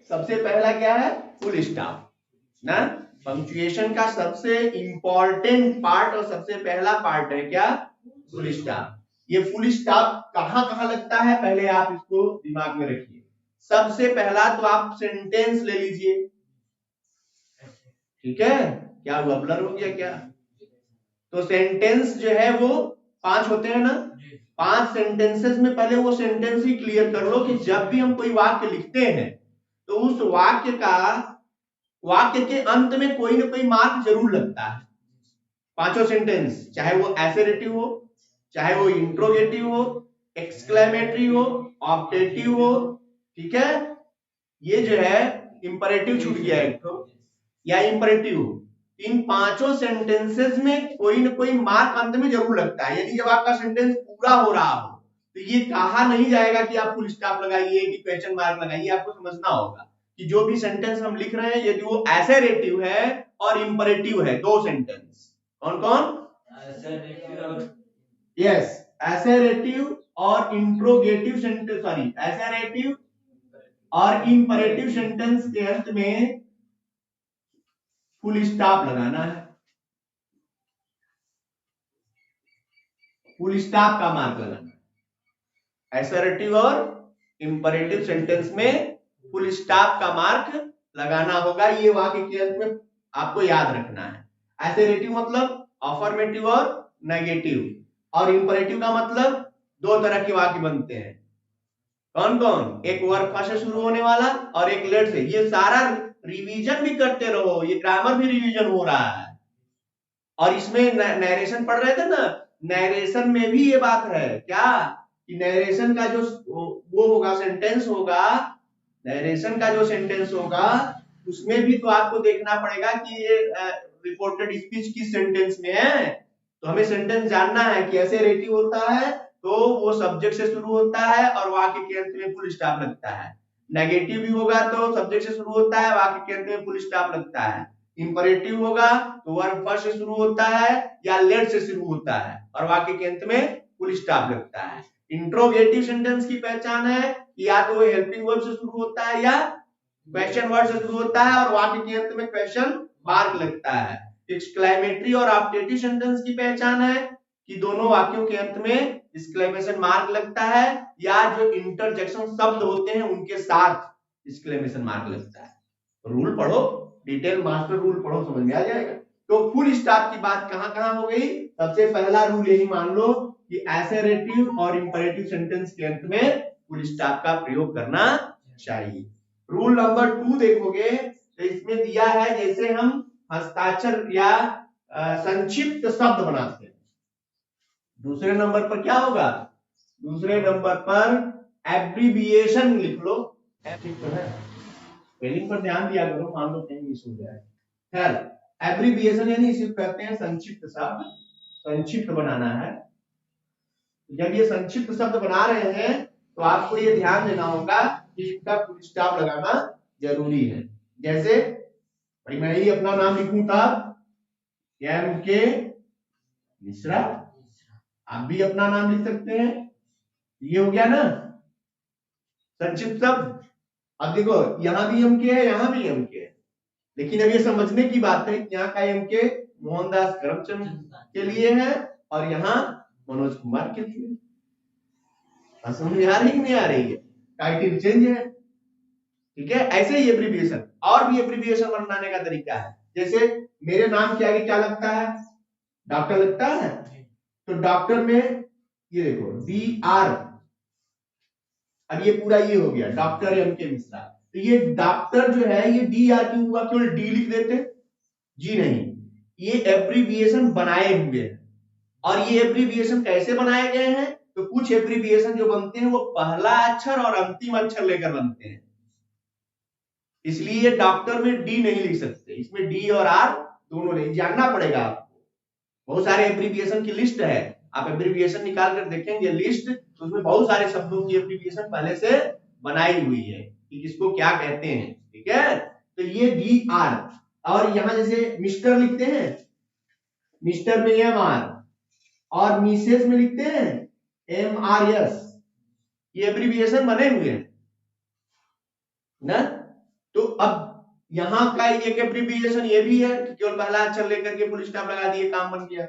सबसे पहला क्या है? फुल स्टॉप ना। पंक्चुएशन का सबसे इंपॉर्टेंट पार्ट और सबसे पहला पार्ट है क्या? Full stop. ये फुल स्टॉप कहां कहां लगता है पहले आप इसको दिमाग में रखिए। सबसे पहला तो आप सेंटेंस ले लीजिए, ठीक है? क्या हुआ, ब्लर हो गया क्या? तो सेंटेंस जो है वो 5 होते हैं ना। 5 सेंटेंसेस में पहले वो सेंटेंस ही क्लियर कर लो कि जब भी हम कोई वाक्य लिखते हैं तो उस वाक्य के अंत में कोई ना कोई मार्क जरूर लगता है। 5 सेंटेंस, चाहे वो एसेरेटिव हो, चाहे वो इंट्रोगेटिव हो, एक्सक्लेमेटरी हो, ऑब्जेक्टिव हो, ठीक है? ये जो है इंपरेटिव छूट गया एक तो, या इंपरेटिव, इन 5 सेंटेंसेस में कोई ना कोई मार्क अंत में जरूर लगता है। यानी जब आपका सेंटेंस पूरा हो रहा हो तो ये कहा नहीं जाएगा कि आप फुल स्टॉप लगाइए कि क्वेश्चन मार्क लगाइए। आपको समझना होगा कि जो भी सेंटेंस हम लिख रहे हैं यदि वो एसेरेटिव है और इंपरेटिव है, 2 सेंटेंस, कौन कौन? यस, एसेरेटिव और इंट्रोगेटिव सेंटेंस, सॉरी, एसेरेटिव और इंपरेटिव सेंटेंस के अंत में फुल स्टॉप लगाना है। फुल स्टॉप का मार्क लगाना है। एसर्टिव और इंपरेटिव सेंटेंस में फुल स्टॉप का मार्क लगाना होगा। ये वाक्य के अंत में आपको याद रखना है। एसर्टिव मतलब अफर्मेटिव और नेगेटिव, और इंपरेटिव का मतलब 2 तरह के वाक्य बनते हैं। कौन कौन? एक वर्ब फर्स्ट से शुरू होने वाला और एक लेट से। ये सारा रिवीजन भी करते रहो, ये ग्रामर भी रिवीजन हो रहा है। और इसमें नरेशन पढ़ रहे थे ना, नरेशन में भी ये बात है क्या कि नरेशन का जो वो होगा, सेंटेंस होगा, नरेशन का जो सेंटेंस होगा उसमें भी तो आपको देखना पड़ेगा कि ये रिपोर्टेड स्पीच किस सेंटेंस में है। तो हमें सेंटेंस जानना है कि ऐसे रेटिव होता है तो वो सब्जेक्ट से शुरू होता है और वाक्य के अंत में फुल स्टॉप लगता है। नेगेटिव भी होगा तो सब्जेक्ट से शुरू होता है, वाक्य के अंत में फुल स्टॉप लगता है। इंपरेटिव होगा तो वर्ब फर्स्ट से शुरू होता है या लेट से शुरू होता है और वाक्य के अंत में फुल स्टॉप लगता है। इंट्रोगेटिव सेंटेंस की पहचान है कि या तो वो हेल्पिंग वर्ब से शुरू होता है या क्वेश्चन वर्ड से शुरू होता है और वाक्य के अंत में क्वेश्चन मार्क लगता है। एक्सक्लेमेटरी और ऑब्जेक्टिव सेंटेंस की पहचान है कि दोनों वाक्यों के अंत में एक्सक्लेमेशन मार्क लगता है या जो इंटरजेक्शन शब्द होते हैं उनके साथ एक्सक्लेमेशन मार्क लगता है। रूल पढ़ो, डिटेल मास्टर रूल पढ़ो, समझ में आ जाएगा। तो फुल स्टॉप की बात कहां कहां हो गई? सबसे पहला रूल यही मान लो कि एसेरेटिव और इंपरेटिव सेंटेंस के अंत में फुल स्टॉप का प्रयोग करना चाहिए। रूल नंबर 2 देखोगे तो इसमें दिया है जैसे हम हस्ताक्षर या संक्षिप्त शब्द बनाते हैं। दूसरे नंबर पर क्या होगा? दूसरे नंबर पर एब्रिविएशन लिख लो। ठीक तो है, स्पेलिंग पर ध्यान दिया करो, मान लो कहीं मिस हो जाए। खैर, एब्रिविएशन यानी इसे कहते हैं संक्षिप्त शब्द, संक्षिप्त बनाना है। जब ये संक्षिप्त शब्द बना रहे हैं तो आपको ये ध्यान देना होगा कि इसका फुल स्टॉप लगाना जरूरी है। जैसे भाई मैं ही अपना नाम लिखूं तब MK मिश्रा, आप भी अपना नाम लिख सकते हैं। ये हो गया ना संक्षिप्त शब्द। अब देखो यहां भी MK है, यहां भी MK है, लेकिन अब ये समझने की बात है कि यहाँ का MK मोहनदास करमचंद के लिए है और यहाँ मनोज कुमार के लिए। समझ में आ रही कि नहीं आ रही है? टाइटल चेंज है, ठीक है। ऐसे ही एब्रिविएशन, और भी एब्रिविएशन बनाने का तरीका है। जैसे मेरे नाम के आगे क्या लगता है? डॉक्टर लगता है। तो डॉक्टर में ये देखो DR, अब ये पूरा ये हो गया डॉक्टर MK मिश्रा। तो ये डॉक्टर जो है ये DR क्यों हुआ? केवल D लिख देते? जी नहीं, ये एब्रिविएशन बनाए हुए हैं। और ये एब्रिविएशन कैसे बनाए गए हैं? तो कुछ एब्रिविएशन जो बनते हैं वो पहला अक्षर और अंतिम अक्षर लेकर बनते हैं, इसलिए डॉक्टर में D नहीं लिख सकते, इसमें D और R दोनों नहीं। जानना पड़ेगा आपको। बहुत सारे एब्रिविएशन की लिस्ट है, आप एब्रिविएशन निकाल कर देखेंगे लिस्ट, तो उसमें बहुत सारे शब्दों की एब्रिविएशन पहले से बनाई हुई है कि किसको क्या कहते हैं, ठीक है। तो ये DR, और यहां जैसे मिस्टर लिखते हैं, मिस्टर में MR, और मिसेस में लिखते हैं MRS, ये एब्रिविएशन बने हुए हैं ना। अब यहाँ का एक एब्रिविएशन ये भी है कि केवल पहला अक्षर लेकर के फुल स्टॉप लगा दिए, काम बन गया।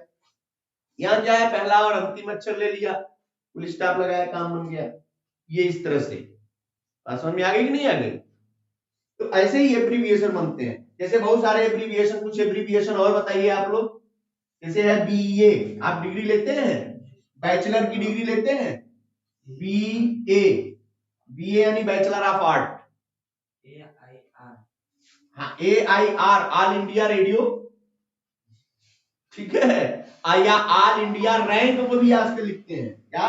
यहाँ क्या है, पहला और अंतिम अक्षर ले लिया, फुल स्टॉप लगाया, काम बन गया। ये इस तरह से बात समझ में आ गई कि नहीं आ गई? तो ऐसे ही एब्रिविएशन बनते हैं। जैसे बहुत सारे एब्रिविएशन, कुछ एब्रिविएशन और बताइए आप लोग। जैसे है बीए, आप डिग्री लेते हैं, बैचलर की डिग्री लेते हैं, बीए, बीए यानी बैचलर ऑफ आर्ट। हाँ, AIR, ऑल इंडिया रेडियो, ठीक है, या ऑल इंडिया रैंक को भी आज के लिखते हैं। क्या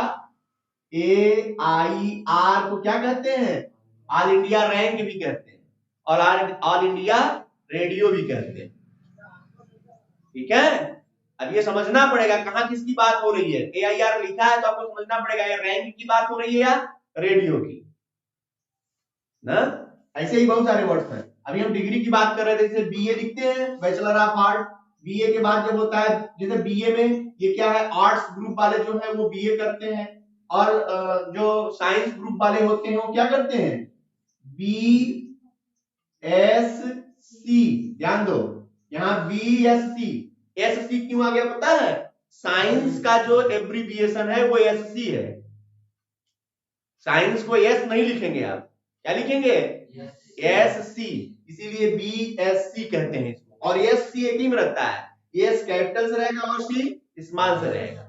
AIR को क्या कहते हैं? ऑल इंडिया रैंक भी कहते हैं, और ऑल इंडिया रेडियो भी कहते हैं। ठीक है, अब ये समझना पड़ेगा कहां किसकी बात हो रही है। AIR लिखा है तो आपको समझना पड़ेगा ये रैंक की बात हो रही है या रेडियो की ना। ऐसे ही बहुत सारे वर्ड्स हैं। अभी हम डिग्री की बात कर रहे थे, जैसे बीए लिखते हैं, बैचलर ऑफ आर्ट। बीए के बाद जब होता है, जैसे बीए में ये क्या है, आर्ट्स ग्रुप वाले जो है वो बीए करते हैं, और जो साइंस ग्रुप वाले होते हैं वो क्या करते हैं, BSc। ध्यान दो, यहाँ BSc, SC क्यों आ गया पता है? साइंस का जो एब्रिविएशन है वो SC है। साइंस को S नहीं लिखेंगे आप, क्या लिखेंगे? SC, इसीलिए BSc कहते हैं इसको। और SC एक ही में रहता है, S कैपिटल से रहेगा और C स्मॉल से रहेगा।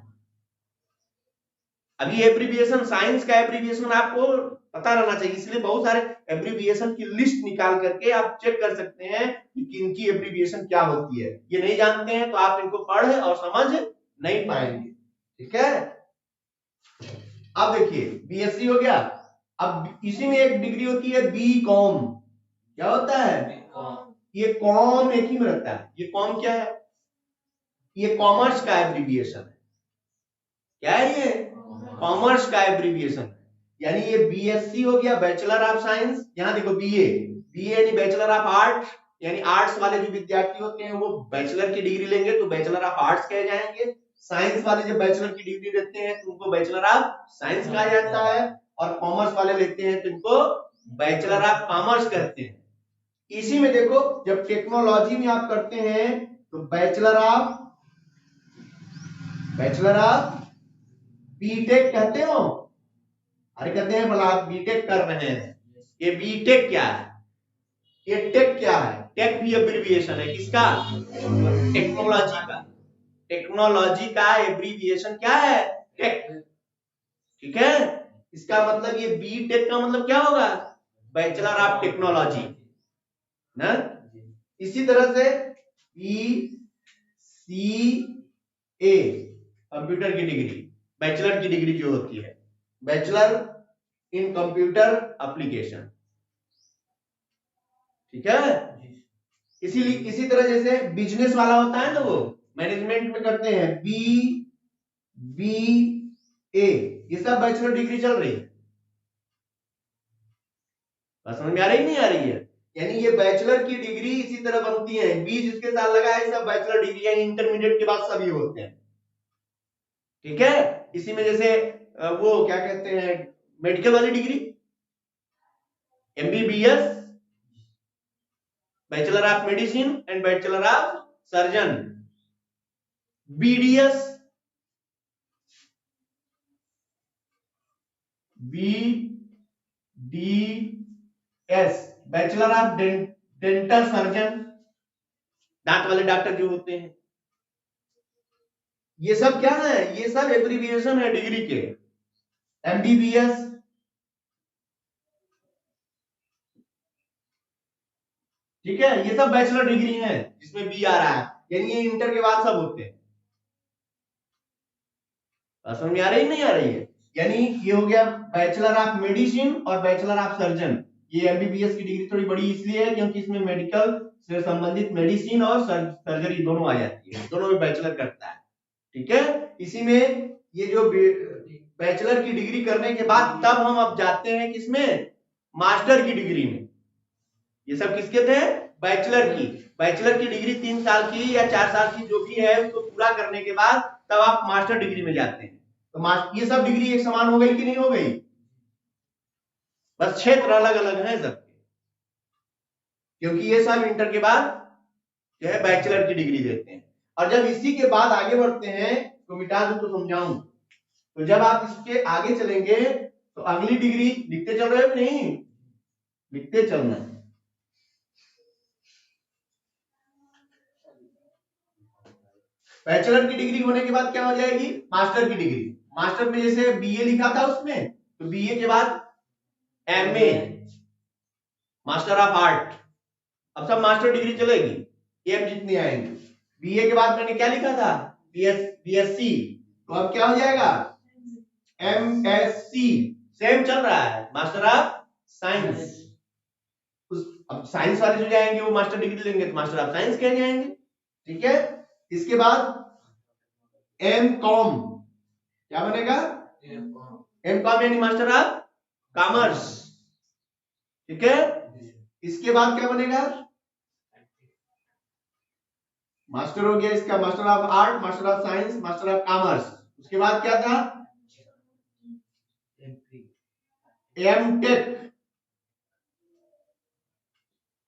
अभी एब्रिविएशन, साइंस का एब्रिविएशन आपको पता रहना चाहिए, इसलिए बहुत सारे एब्रिविएशन की लिस्ट निकाल करके आप चेक कर सकते हैं कि किनकी एब्रिविएशन क्या होती है। ये नहीं जानते हैं तो आप इनको पढ़ और समझ नहीं पाएंगे। ठीक है, अब देखिए BSc हो गया। अब इसी में एक डिग्री होती है BCom। क्या होता है? ये कॉम एक ही में रहता है। ये कॉम क्या है? ये कॉमर्स का एब्रिविएशन है। क्या है ये? कॉमर्स का एब्रिविएशन है। यानी ये BSc हो गया, बैचलर ऑफ साइंस। यहाँ देखो BA, BA यानी बैचलर ऑफ आर्ट, यानी आर्ट्स वाले जो विद्यार्थी होते हैं वो बैचलर की डिग्री लेंगे तो बैचलर ऑफ आर्ट्स कहे जाएंगे। साइंस वाले जब बैचलर की डिग्री लेते हैं तो उनको बैचलर ऑफ साइंस कहा जाता है, और कॉमर्स वाले लेते हैं तो इनको बैचलर ऑफ कॉमर्स कहते हैं। इसी में देखो, जब टेक्नोलॉजी में आप करते हैं तो बैचलर ऑफ बीटेक कहते हो। अरे कहते हैं बोला आप बीटेक कर रहे हैं, ये बीटेक क्या है? ये टेक क्या है? टेक भी एब्रिविएशन है किसका? टेक्नोलॉजी का। टेक्नोलॉजी का एब्रिविएशन क्या है? टेक। ठीक है, इसका मतलब ये बीटेक का मतलब क्या होगा? बैचलर ऑफ टेक्नोलॉजी ना। इसी तरह से BCA, कंप्यूटर की डिग्री, बैचलर की डिग्री जो होती है, बैचलर इन कंप्यूटर एप्लीकेशन। ठीक है, इसीलिए इसी तरह जैसे बिजनेस वाला होता है ना, वो मैनेजमेंट में करते हैं BBA, ये सब बैचलर डिग्री चल रही है। बात समझ में आ रही नहीं आ रही है? यानी ये बैचलर की डिग्री इसी तरह बनती है, बी जिसके साथ लगा है सब बैचलर डिग्री, यानी इंटरमीडिएट के बाद सभी होते हैं। ठीक है, इसी में जैसे वो क्या कहते हैं, मेडिकल वाली degree MBBS, bachelor of medicine and bachelor of surgeon. BDS, bachelor of dental surgeon, दांत वाले डॉक्टर जो होते हैं। ये सब क्या है? ये सब एब्रिविएशन है डिग्री के। MBBS, ठीक है, ये सब बैचलर डिग्री है जिसमें बी आ रहा है, यानी ये इंटर के बाद सब होते हैं। समझ में आ रही नहीं आ रही है? यानी ये हो गया बैचलर ऑफ मेडिसिन और बैचलर ऑफ सर्जन। ये MBBS की डिग्री थोड़ी बड़ी इसलिए है क्योंकि इसमें मेडिकल से संबंधित मेडिसिन और सर्जरी दोनों आ जाती है, दोनों में बैचलर करता है। ठीक है, इसी में ये जो बैचलर की डिग्री करने के बाद तब हम अब जाते हैं किसमें? मास्टर की डिग्री में। ये सब किसके थे? बैचलर की। बैचलर की डिग्री 3 साल की या 4 साल की जो भी है उसको पूरा करने के बाद तब आप मास्टर डिग्री में जाते हैं। तो ये सब डिग्री एक समान हो गई कि नहीं हो गई? बस क्षेत्र अलग अलग है सबके। क्योंकि ये सब इंटर के बाद जो है बैचलर की डिग्री देते हैं। और जब इसी के बाद आगे बढ़ते हैं तो मिटा दूं तो समझाऊं, तो जब आप इसके आगे चलेंगे तो अगली डिग्री लिखते चल रहे हो कि नहीं, लिखते चलना। बैचलर की डिग्री होने के बाद क्या हो जाएगी, मास्टर की डिग्री। मास्टर में जैसे बीए लिखा था उसमें, तो बीए के बाद एमए, मास्टर ऑफ आर्ट। अब सब मास्टर डिग्री चलेगी, एम जितनी आएंगी। बीए के बाद मैंने क्या लिखा था, बीएससी, तो अब क्या हो जाएगा, एमएससी। सेम चल रहा है, मास्टर ऑफ साइंस। अब साइंस वाले जो जाएंगे वो मास्टर डिग्री लेंगे तो मास्टर ऑफ साइंस कह जाएंगे, ठीक है। इसके बाद एम कॉम, क्या बनेगा, एम कॉम यानी मास्टर ऑफ कॉमर्स, ठीक है। इसके बाद क्या बनेगा, मास्टर हो गया इसका, master of art, master of science, master of commerce. उसके बाद क्या था, एमटेक,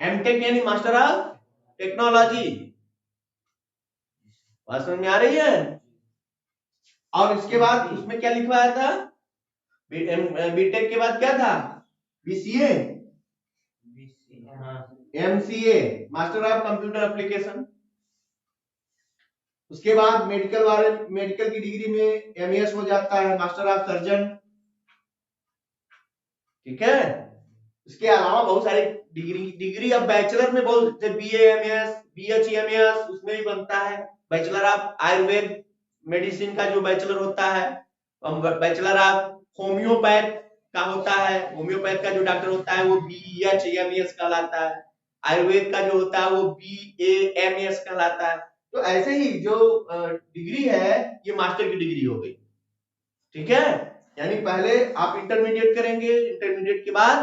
एमटेक यानी मास्टर ऑफ टेक्नोलॉजी। बात समझ में आ रही है। और इसके बाद उसमें क्या लिखवाया था, बीटेक के बाद क्या था, BCA, MCA, master of computer application. उसके बाद मेडिकल वाले, मेडिकल की डिग्री में एमएस हो जाता है, मास्टर ऑफ सर्जन, ठीक है। इसके अलावा बहुत सारी डिग्री अब बैचलर में बहुत, बीए एमएस, बीएचएमएस उसमें भी बनता है। बैचलर ऑफ आयुर्वेद मेडिसिन का जो बैचलर होता है, बैचलर ऑफ होम्योपैथ का होता है, होम्योपैथ का जो डॉक्टर होता है वो बीएचएमएस कहलाता है। आयुर्वेद का जो होता है वो बीएएमएस कहलाता है। तो ऐसे ही जो डिग्री है ये मास्टर की डिग्री हो गई, ठीक है। यानी पहले आप इंटरमीडिएट करेंगे, इंटरमीडिएट के बाद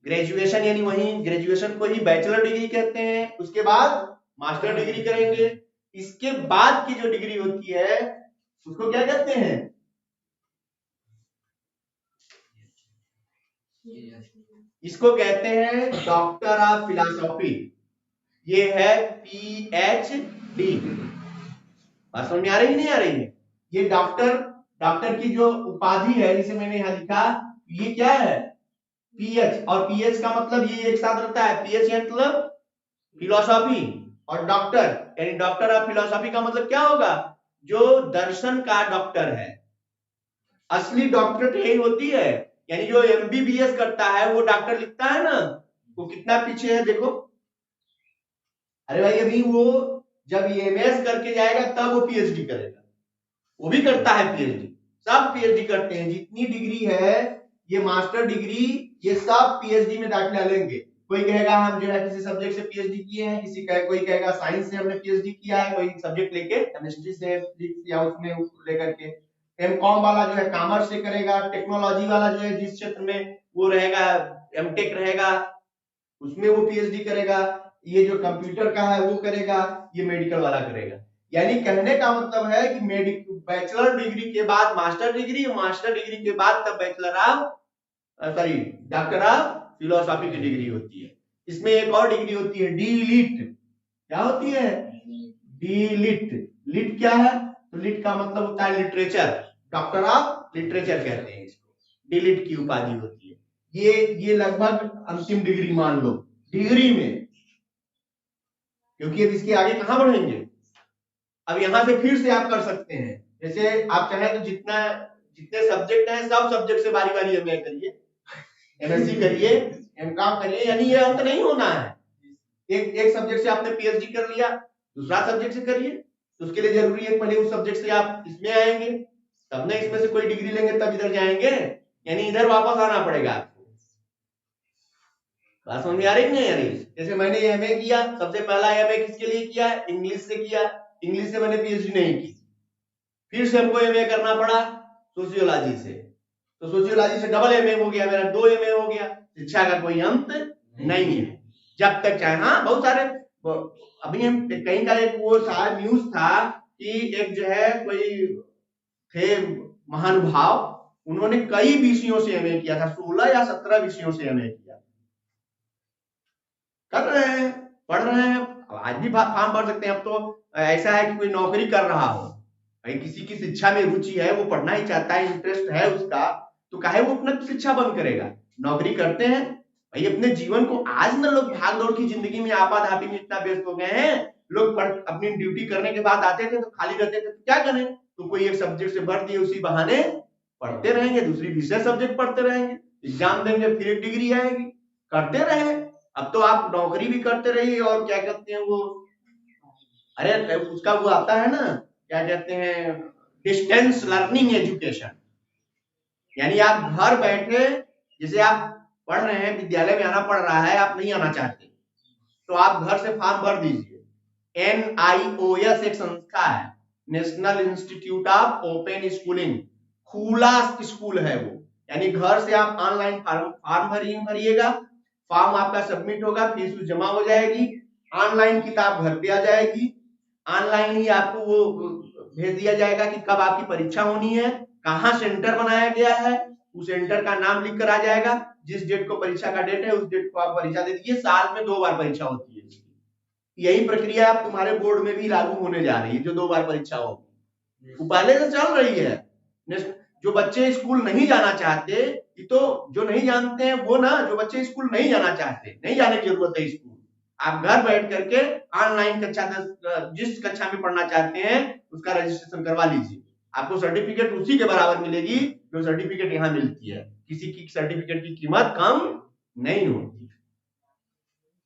ग्रेजुएशन, यानी वही ग्रेजुएशन को ही बैचलर डिग्री कहते हैं। उसके बाद मास्टर डिग्री करेंगे। इसके बाद की जो डिग्री होती है उसको क्या कहते हैं, इसको कहते हैं डॉक्टर ऑफ फिलॉसफी। ये है पीएचडी। बात समझ में आ रही नहीं आ रही है। ये डॉक्टर की जो उपाधि है, जिसे मैंने यहां लिखा, ये क्या है, पीएच। और पीएच का मतलब ये एक साथ रहता है, पीएच मतलब फिलॉसफी, और डॉक्टर यानी डॉक्टर ऑफ फिलॉसफी का मतलब क्या होगा, जो दर्शन का डॉक्टर है। असली डॉक्टर यही होती है, यानी जो एमबीबीएस करता है वो डॉक्टर लिखता है ना, वो कितना पीछे है देखो। अरे भाई अभी वो जब एमएस करके जाएगा तब वो पीएचडी करेगा, वो भी करता है पीएचडी, सब पीएचडी करते हैं। जितनी डिग्री है ये मास्टर डिग्री, ये सब पीएचडी में दाखिला लेंगे। कोई कहेगा हम जो है किसी सब्जेक्ट से पीएचडी किए हैं, कोई कहेगा साइंस से हमने पीएचडी किया है, कोई सब्जेक्ट लेके केमिस्ट्री से फिजिक्स या उसमें लेकर के। एमकॉम वाला जो है कॉमर्स से करेगा, टेक्नोलॉजी वाला जो है जिस क्षेत्र में वो रहेगा, एमटेक रहेगा, उसमें वो पीएचडी करेगा। ये जो कंप्यूटर का है वो करेगा, ये मेडिकल वाला करेगा। यानी कहने का मतलब है कि बैचलर डिग्री के बाद मास्टर डिग्री, मास्टर डिग्री के बाद तब bachelor of doctor of philosophy की डिग्री होती है। इसमें एक और डिग्री होती है डीलिट। क्या होती है, डीलिट। लिट क्या है, तो लिट का मतलब होता है लिटरेचर, डॉक्टर ऑफ लिटरेचर कहते हैं इसको, डीलिट की उपाधि होती है। ये लगभग अंतिम डिग्री मान लो डिग्री में, क्योंकि अब इसके आगे कहां बढ़ेंगे। अब यहां से फिर से आप कर सकते हैं, जैसे आप चाहे तो जितने सब्जेक्ट हैं सब सब्जेक्ट से बारी बारी एमए करिए, एमएससी करिए, एमकॉम करिए, यानी ये अंत नहीं होना है। एक सब्जेक्ट से आपने पीएचडी कर लिया, दूसरा सब्जेक्ट से करिए, तो उसके लिए जरूरी है पहले उस सब्जेक्ट से आप इसमें आएंगे, तब ना इसमें से कोई डिग्री लेंगे तब इधर जाएंगे, यानी इधर वापस आना पड़ेगा आपको। बात समझ में आ रही नहीं आ रही। जैसे मैंने एमए किया, सबसे पहला एमए किसके लिए किया, इंग्लिश से किया, इंग्लिश से मैंने पीएचडी नहीं की, फिर से हमको एमए करना पड़ा सोशियोलॉजी से, तो सोशियोलॉजी से डबल एमए हो गया, मेरा 2 एमए हो गया। शिक्षा का कोई अंत नहीं है जब तक चाहे। हाँ बहुत सारे, अभी हम कहीं का एक वो सारा न्यूज था कि एक जो है कोई थे महानुभाव, उन्होंने कई विषयों से एमए किया था, 16 या 17 विषयों से एमए किया। कर रहे हैं, पढ़ रहे हैं, आज भी फॉर्म भर सकते हैं। अब तो ऐसा है कि कोई नौकरी कर रहा हो, भाई किसी की शिक्षा में रुचि है, वो पढ़ना ही चाहता है, इंटरेस्ट है उसका, तो काहे वो अपना शिक्षा बंद करेगा, नौकरी करते हैं भाई अपने जीवन को। आज ना लोग भाग दौड़ की जिंदगी में आपाधापी में इतना व्यस्त हो गए हैं, लोग अपनी ड्यूटी करने के बाद आते थे तो खाली रहते थे, तो क्या करें, तो कोई एक सब्जेक्ट से भर दिए, उसी बहाने पढ़ते रहेंगे, दूसरी विषय सब्जेक्ट पढ़ते रहेंगे, एग्जाम देंगे, फिर एक डिग्री आएगी, करते रहे। अब तो आप नौकरी भी करते रहिए और क्या कहते हैं वो, अरे उसका वो आता है ना, क्या कहते हैं, डिस्टेंस लर्निंग एजुकेशन, यानी आप घर बैठे, जैसे आप पढ़ रहे हैं, विद्यालय में आना पड़ रहा है, आप नहीं आना चाहते तो आप घर से फॉर्म भर दीजिए। NIOS एक संस्था है, national institute of open schooling, खुला स्कूल है वो, यानी घर से आप ऑनलाइन फॉर्म भरिएगा, फॉर्म आपका सबमिट होगा, फीस जमा हो जाएगी, ऑनलाइन किताब घर पे आ जाएगी, ऑनलाइन ही आपको वो भेज दिया जाएगा कि कब आपकी परीक्षा होनी है, कहाँ सेंटर बनाया गया है, उस सेंटर का नाम लिख कर आ जाएगा, जिस डेट को परीक्षा का डेट है उस डेट को आप परीक्षा दे दीजिए। साल में 2 बार परीक्षा होती है, यही प्रक्रिया आप तुम्हारे बोर्ड में भी लागू होने जा रही है, जो 2 बार परीक्षा होगी, वो पहले से चल रही है। जो बच्चे स्कूल नहीं जाना चाहते, तो जो नहीं जानते हैं वो ना, जो बच्चे स्कूल नहीं जाना चाहते, नहीं जाने की जरूरत है स्कूल, आप घर बैठ करके ऑनलाइन कक्षा 10 जिस कक्षा में पढ़ना चाहते हैं उसका रजिस्ट्रेशन करवा लीजिए, आपको सर्टिफिकेट उसी के बराबर मिलेगी जो सर्टिफिकेट यहाँ मिलती है, किसी की सर्टिफिकेट की कीमत कम नहीं होती।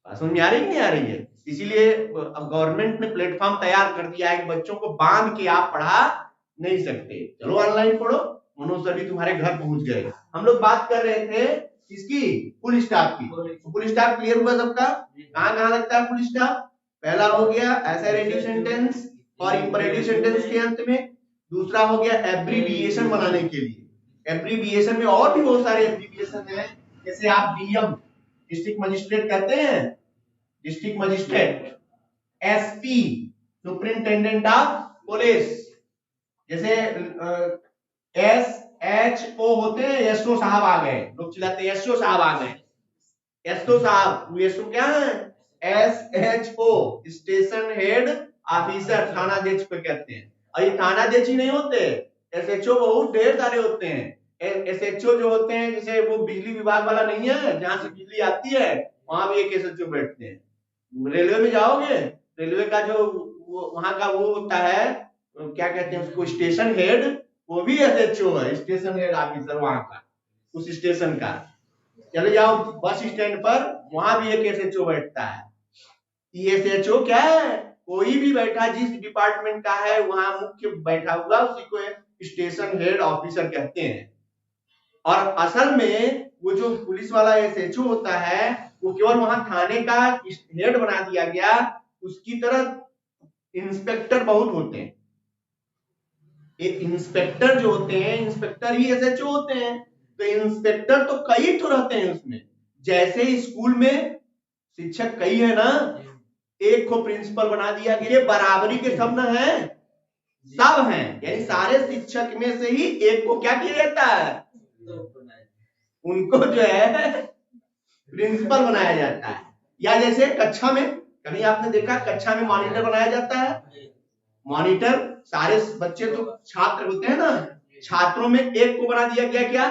समझ में आ रही नहीं आ रही है? इसीलिए अब गवर्नमेंट ने प्लेटफॉर्म तैयार कर दिया है कि बच्चों को बांध के आप पढ़ा नहीं सकते, चलो ऑनलाइन पढ़ो, मनोज तुम्हारे घर पहुंच गए। हम लोग बात कर रहे थे किसकी, फुल स्टॉप की। फुल स्टॉप क्लियर हुआ सबका? कहाँ कहाँ लगता है फुल स्टॉप? पहला हो गया असर्टिव सेंटेंस और इंपरेटिव सेंटेंस के अंत में, दूसरा हो गया एब्रीविएशन बनाने के लिए। एब्रीविएशन में और भी बहुत सारे एब्रीविएशन है, जैसे आप DM डिस्ट्रिक्ट मजिस्ट्रेट कहते हैं, district magistrate, SP superintendent of police, जैसे SHO होते हैं, SO साहब आ गए, लोग चिल्लाते हैं SO साहब आ गए, SO साहब, SO क्या है, SHO स्टेशन हेड ऑफिसर, थानाध्यक्ष पे कहते हैं। और ये थानाध्यक्ष ही नहीं होते, SHO बहुत ढेर सारे होते हैं। SHO जो होते हैं, जैसे वो बिजली विभाग वाला नहीं है, जहां से बिजली आती है वहां भी एक SHO बैठते हैं। रेलवे में जाओगे, रेलवे का जो वहां का वो होता है, क्या कहते हैं उसको, स्टेशन हेड, वो भी SHO है, स्टेशन हेड ऑफिसर वहां का, उस स्टेशन का। चले जाओ बस स्टैंड पर, वहां भी एक SHO बैठता है। SHO क्या है, कोई भी बैठा जिस डिपार्टमेंट का है वहां मुख्य बैठा हुआ, उसी को स्टेशन हेड ऑफिसर कहते हैं। और असल में वो जो पुलिस वाला SHO होता है, वो केवल वहां थाने का हेड बना दिया गया, उसकी तरह इंस्पेक्टर बहुत होते हैं। इंस्पेक्टर जो होते हैं, इंस्पेक्टर ही SHO होते हैं, तो इंस्पेक्टर तो कई तो रहते हैं उसमें, जैसे स्कूल में शिक्षक कई है ना, एक को प्रिंसिपल बना दिया गया, बराबरी के सब न है, सब हैं, यानी सारे शिक्षक में से ही एक को क्या किया जाता है, उनको जो है प्रिंसिपल बनाया जाता है। या जैसे कक्षा में, कभी आपने देखा कक्षा में मॉनिटर बनाया जाता है, मॉनिटर, सारे बच्चे तो छात्र होते हैं ना, छात्रों में एक को बना दिया गया क्या,